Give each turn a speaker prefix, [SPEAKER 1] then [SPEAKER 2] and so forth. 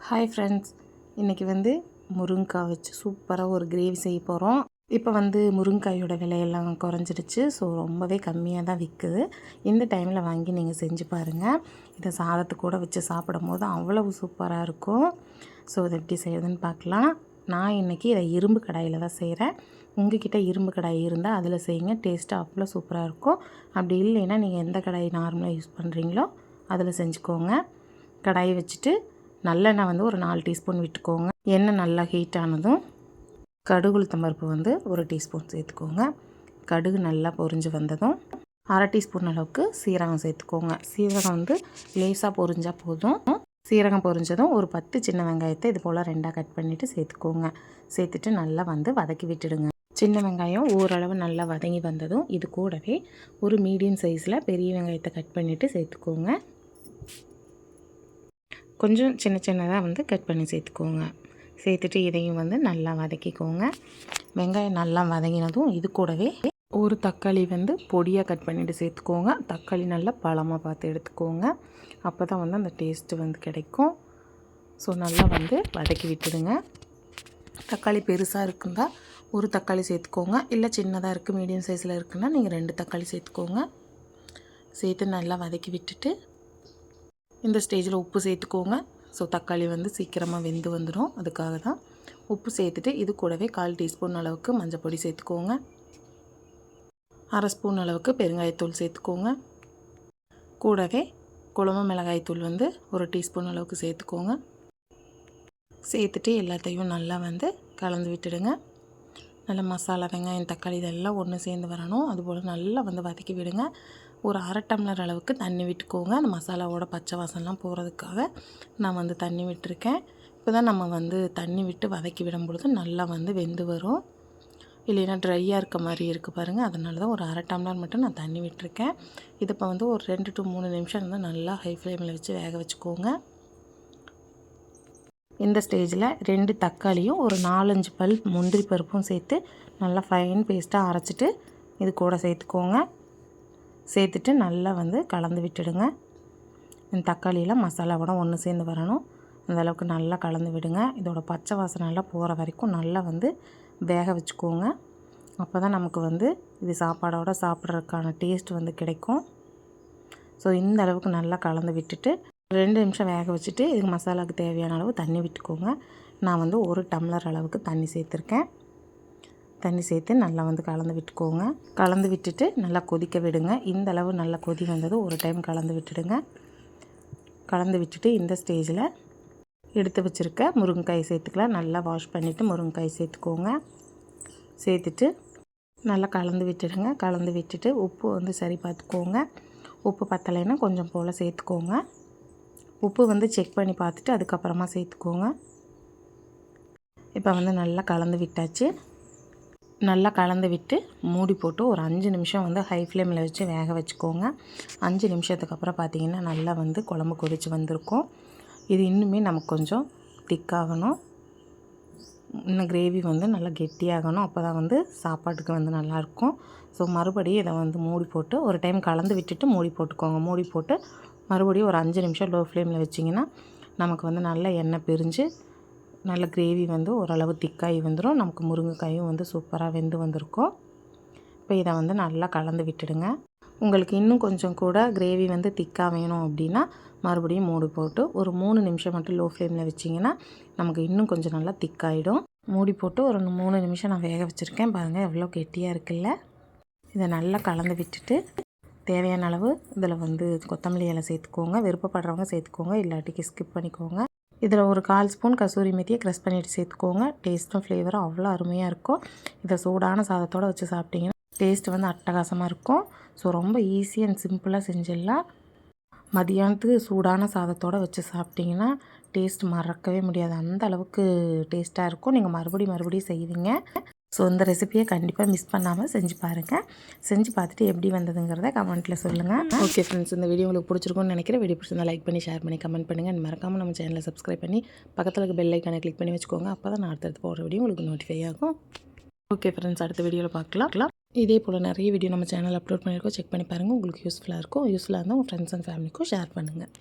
[SPEAKER 1] Hi friends, இன்றைக்கி முருங்கைக்காய் வச்சு சூப்பராக ஒரு கிரேவி செய்ய போகிறோம். இப்போ முருங்கைக்காயோட விலையெல்லாம் குறைஞ்சிடுச்சு. ஸோ ரொம்பவே கம்மியாக தான் விற்குது. இந்த டைமில் வாங்கி நீங்கள் செஞ்சு பாருங்கள். இதை சாதத்துக்கு கூட வச்சு சாப்பிடும் போது அவ்வளவு சூப்பராக இருக்கும். ஸோ இதை எப்படி செய்யுதுன்னு பார்க்கலாம். நான் இன்றைக்கி இதை இரும்பு கடாயில் தான் செய்கிறேன். உங்கள்கிட்ட இரும்பு கடாய் இருந்தால் அதில் செய்யுங்க. டேஸ்ட்டு அவ்வளோ சூப்பராக இருக்கும். அப்படி இல்லைன்னா நீங்கள் எந்த கடாய் நார்மலாக யூஸ் பண்ணுறீங்களோ அதில் செஞ்சுக்கோங்க. கடாயை வச்சுட்டு நல்லெண்ணெய் ஒரு 4 டீஸ்பூன் விட்டுக்கோங்க. எண்ணெய் நல்லா ஹீட் ஆனதும் கடுகு உளுத்தம் பருப்பு ஒரு டீஸ்பூன் சேர்த்துக்கோங்க. கடுகு நல்லா பொரிஞ்சு வந்ததும் அரை டீஸ்பூன் அளவுக்கு சீரகம் சேர்த்துக்கோங்க. சீரகம் லேசாக பொரிஞ்சால் போதும். சீரகம் பொரிஞ்சதும் ஒரு 10 சின்ன வெங்காயத்தை இது போல் 2ஆக கட் பண்ணிவிட்டு சேர்த்துக்கோங்க. சேர்த்துட்டு நல்லா வதக்கி விட்டுடுங்க. சின்ன வெங்காயம் ஓரளவு நல்லா வதங்கி வந்ததும் இது கூடவே ஒரு மீடியம் சைஸில் பெரிய வெங்காயத்தை கட் பண்ணிவிட்டு சேர்த்துக்கோங்க. கொஞ்சம் சின்ன சின்னதாக கட் பண்ணி சேர்த்துக்கோங்க. சேர்த்துட்டு இதையும் நல்லா வதக்கிக்கோங்க. வெங்காயம் நல்லா வதங்கினதும் இது கூடவே ஒரு தக்காளி பொடியாக கட் பண்ணிவிட்டு சேர்த்துக்கோங்க. தக்காளி நல்லா பழமாக பார்த்து எடுத்துக்கோங்க. அப்போ தான் அந்த டேஸ்ட்டு கிடைக்கும். ஸோ நல்லா வதக்கி விட்டுடுங்க. தக்காளி பெருசாக இருக்குந்தா ஒரு தக்காளி சேர்த்துக்கோங்க. இல்லை சின்னதாக இருக்குது மீடியம் சைஸில் இருக்குன்னா நீங்கள் 2 தக்காளி சேர்த்துக்கோங்க. சேர்த்து நல்லா வதக்கி விட்டுட்டு இந்த ஸ்டேஜில் உப்பு சேர்த்துக்கோங்க. ஸோ தக்காளி சீக்கிரமாக வெந்து வந்துடும். அதுக்காக தான் உப்பு சேர்த்துட்டு இது கூடவே 1/4 டீஸ்பூன் அளவுக்கு மஞ்சள் பொடி சேர்த்துக்கோங்க. அரை ஸ்பூன் அளவுக்கு பெருங்காயத்தூள் சேர்த்துக்கோங்க. கூடவே குழம்பு மிளகாய்த்தூள் ஒரு டீஸ்பூன் அளவுக்கு சேர்த்துக்கோங்க. சேர்த்துட்டு எல்லாத்தையும் நல்லா கலந்து விட்டுடுங்க. நல்லா மசாலா வெங்காயம் தக்காளி இதெல்லாம் ஒன்று சேர்ந்து வரணும். அதுபோல் நல்லா வதக்கி விடுங்க. ஒரு அரை டம்ளர் அளவுக்கு தண்ணி விட்டுக்கோங்க. அந்த மசாலாவோட பச்சை வாசம்லாம் போகிறதுக்காக நான் தண்ணி விட்டுருக்கேன். இப்போ தான் நம்ம தண்ணி விட்டு வதக்கி விடும் பொழுது நல்லா வெந்து வரும். இல்லைன்னா ட்ரையாக இருக்க மாதிரி இருக்குது பாருங்கள். அதனால தான் ஒரு அரை டம்ளர் மட்டும் நான் தண்ணி விட்டுருக்கேன். இது இப்போ ஒரு 2 to 3 நிமிஷம் நல்லா ஹை ஃப்ளேமில் வச்சு வேக வச்சுக்கோங்க. இந்த ஸ்டேஜில் 2 தக்காளியும் ஒரு 4-5 பல் முந்திரி பருப்பும் சேர்த்து நல்லா ஃபைன் பேஸ்ட்டாக அரைச்சிட்டு இது கூட சேர்த்துக்கோங்க. சேர்த்துட்டு நல்லா கலந்து விட்டுடுங்க. இந்த தக்காளியில் மசாலாவோட ஒன்று சேர்ந்து வரணும். அந்தளவுக்கு நல்லா கலந்து விடுங்க. இதோட பச்சை வாசனைலாம் போகிற வரைக்கும் நல்லா வேக வச்சுக்கோங்க. அப்போ தான் நமக்கு இது சாப்பாடோடு சாப்பிட்றதுக்கான டேஸ்ட் கிடைக்கும். ஸோ இந்த அளவுக்கு நல்லா கலந்து விட்டுட்டு 2 நிமிஷம் வேக வச்சுட்டு இதுக்கு மசாலாவுக்கு தேவையான அளவு தண்ணி விட்டுக்கோங்க. நான் 1 டம்ளர் அளவுக்கு தண்ணி சேர்த்துருக்கேன். தண்ணி சேர்த்து நல்லா கலந்து விட்டுக்கோங்க. கலந்து விட்டுட்டு நல்லா கொதிக்க விடுங்க. இந்த அளவு நல்லா கொதி வந்தது ஒரு டைம் கலந்து விட்டுடுங்க. கலந்து விட்டுட்டு இந்த ஸ்டேஜில் எடுத்து வச்சுருக்க முருங்கைக்காய் சேர்த்துக்கலாம். நல்லா வாஷ் பண்ணிவிட்டு முருங்கைக்காய் சேர்த்துக்கோங்க. சேர்த்துட்டு நல்லா கலந்து விட்டுடுங்க. கலந்து விட்டுட்டு உப்பு சரி பார்த்துக்கோங்க. உப்பு பத்தலைன்னா கொஞ்சம் போல் சேர்த்துக்கோங்க. உப்பு செக் பண்ணி பார்த்துட்டு அதுக்கப்புறமா சேர்த்துக்கோங்க. இப்போ நல்லா கலந்து விட்டாச்சு. நல்லா கலந்து விட்டு மூடி போட்டு ஒரு 5 நிமிஷம் ஹை ஃப்ளேமில் வச்சு வேக வச்சுக்கோங்க. 5 நிமிஷத்துக்கு அப்புறம் பார்த்திங்கன்னா நல்லா குழம்பு கொதித்து வந்திருக்கும். இது இன்னுமே நமக்கு கொஞ்சம் திக்காகணும். இன்னும் கிரேவி நல்லா கெட்டியாகணும். அப்போ தான் சாப்பாட்டுக்கு நல்லாயிருக்கும். ஸோ மறுபடியும் இதை மூடி போட்டு ஒரு டைம் கலந்து விட்டுட்டு மூடி போட்டுக்கோங்க. மூடி போட்டு மறுபடியும் ஒரு 5 நிமிஷம் லோ ஃப்ளேமில் வச்சிங்கன்னா நமக்கு நல்லா எண்ணெய் பிரிஞ்சு நல்ல கிரேவி ஓரளவு திக்காகி வந்துடும். நமக்கு முருங்கைக்காயும் சூப்பராக வெந்து வந்திருக்கும். இப்போ இதை நல்லா கலந்து விட்டுடுங்க. உங்களுக்கு இன்னும் கொஞ்சம் கூட கிரேவி திக்காக வேணும் அப்படின்னா மறுபடியும் மூடி போட்டு ஒரு 3 நிமிஷம் மட்டும் லோ ஃப்ளேமில் வச்சிங்கன்னா நமக்கு இன்னும் கொஞ்சம் நல்லா திக்காகிடும். மூடி போட்டு ஒரு 3 நிமிஷம் நான் வேக வச்சுருக்கேன். பாருங்கள் எவ்வளோ கெட்டியாக இருக்குல்ல. இதை நல்லா கலந்து விட்டுட்டு தேவையான அளவு இதில் கொத்தமல்லி இலை சேர்த்துக்கோங்க. விருப்பப்படுறவங்க சேர்த்துக்கோங்க, இல்லாட்டிக்கு ஸ்கிப் பண்ணிக்கோங்க. இதில் ஒரு 1/4 ஸ்பூன் கசூரி மெத்தியை க்ரஷ் பண்ணிவிட்டு சேர்த்துக்கோங்க. டேஸ்ட்டும் ஃப்ளேவரும் அவ்வளோ அருமையாக இருக்கும். இதை சூடான சாதத்தோடு வச்சு சாப்பிட்டிங்கன்னா டேஸ்ட்டு அட்டகாசமாக இருக்கும். ஸோ ரொம்ப ஈஸி அண்ட் சிம்பிளாக செஞ்சிடலாம். மதியானத்துக்கு சூடான சாதத்தோடு வச்சு சாப்பிட்டிங்கன்னா டேஸ்ட் மறக்கவே முடியாது. அந்த அளவுக்கு டேஸ்ட்டாக இருக்கும். நீங்கள் மறுபடியும் செய்வீங்க. ஸோ இந்த ரெசிபியை கண்டிப்பாக மிஸ் பண்ணாமல் செஞ்சு பாருங்கள். செஞ்சு பார்த்துட்டு எப்படி வந்ததுங்கிறத கமெண்ட்டில் சொல்லுங்கள். ஓகே ஃப்ரெண்ட்ஸ், இந்த வீடியோ உங்களுக்கு பிடிச்சிருக்கும்னு நினைக்கிறேன். வீடியோ பிடிச்சிருந்தா லைக் பண்ணி ஷேர் பண்ணி கமெண்ட் பண்ணுங்கள். மறக்காமல் நம்ம சேனலை சப்ஸ்கிரைப் பண்ணி பக்கத்தில் இருக்க பெல் ஐக்கானை கிளிக் பண்ணி வச்சுக்கோங்க. அப்போ தான் நான் அடுத்தடுத்து போடுற வீடியோ உங்களுக்கு நோட்டிஃபை ஆகும். ஓகே ஃப்ரெண்ட்ஸ், அடுத்த வீடியோவில் பார்க்கலாம். இதே போல் நிறைய வீடியோ நம்ம சேனல் அப்லோட் பண்ணியிருக்கோம். செக் பண்ணி பாருங்கள். உங்களுக்கு யூஸ்ஃபுல்லாக இருந்தால் உங்கள் ஃப்ரெண்ட்ஸ் அண்ட் ஃபேமிலிக்கும் ஷேர் பண்ணுங்கள்.